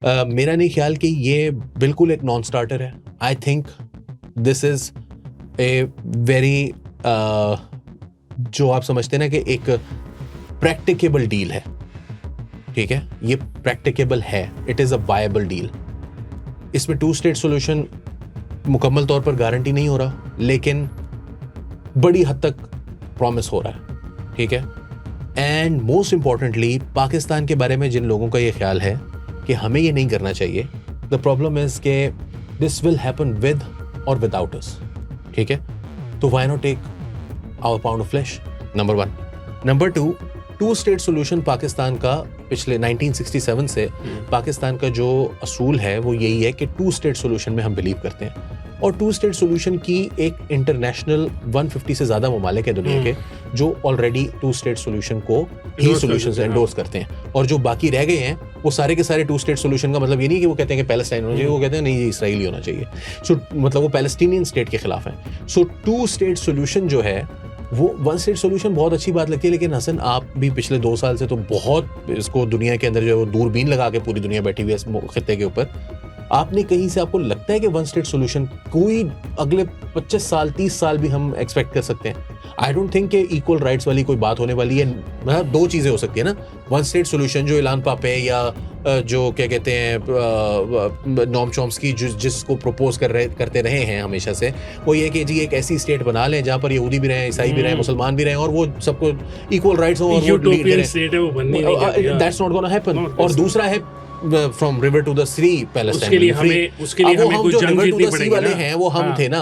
मेरा नहीं ख्याल कि ये बिल्कुल एक नॉन स्टार्टर है. I think this is a very जो आप समझते हैं ना कि एक प्रैक्टिकेबल डील है. ठीक है, ये प्रैक्टिकेबल है, it is a viable deal. इसमें 2 स्टेट सोल्यूशन मुकम्मल तौर पर गारंटी नहीं हो रहा, लेकिन बड़ी हद तक प्रॉमिस हो रहा है. ठीक है, एंड मोस्ट इंपॉर्टेंटली पाकिस्तान के बारे में जिन लोगों का ये ख्याल है कि हमें ये नहीं करना चाहिए, द प्रॉब्लम इज के दिस विल हैपन विद और विदाउट अस. ठीक है, तो why not take our pound of flesh, number 1. Number 2, 2 state solution Pakistan का पिछले 1967 से पाकिस्तान का जो असूल है वो यही है कि 2 स्टेट सोल्यूशन में हम बिलीव करते हैं. और 2 स्टेट सोल्यूशन की एक इंटरनेशनल 150 से ज़्यादा ममालिक है दुनिया के जो ऑलरेडी 2 स्टेट सोल्यूशन को ही सोल्यूशन से एंडोर्स करते हैं. और जो बाकी रह गए हैं वो सारे के सारे 2 स्टेट सोल्यूशन का मतलब ये नहीं कि वो कहते हैं कि पैलेस्टाइन होना चाहिए, वो कहते हैं नहीं, ये इसराइली होना चाहिए. सो मतलब वो पैलेस्टीनियन स्टेट के खिलाफ है. सो 2 स्टेट सोल्यूशन जो है वो 1 स्टेट सोल्यूशन बहुत अच्छी बात लगती है, लेकिन हसन आप भी पिछले 2 साल से तो बहुत इसको दुनिया के अंदर जो है वो दूरबीन लगा के पूरी दुनिया बैठी हुई है इस खित्ते के ऊपर. आपने कहीं से आपको लगता है कि 1 स्टेट सोल्यूशन कोई अगले 25 साल 30 साल भी हम एक्सपेक्ट कर सकते हैं? आई डोंट थिंक कि इक्वल राइट्स वाली कोई बात होने वाली है. मतलब 2 चीज़ें हो सकती है ना, 1 स्टेट सोल्यूशन जो इलान पापे या जो क्या कहते हैं नॉम चॉम्स्की जिसको प्रपोज करते रहे हैं हमेशा से, वो ये कि जी एक ऐसी स्टेट बना लें जहाँ पर यहूदी भी रहें, ईसाई भी रहें, मुसलमान भी रहें और वो सबको इक्वल राइट्स हो और वो लीड करें. That's not gonna happen. और दूसरा है from river to the sea Palestine. उसके लिए हमें कुछ जंग जीतनी पड़ेगी वाले हैं वो हम थे ना.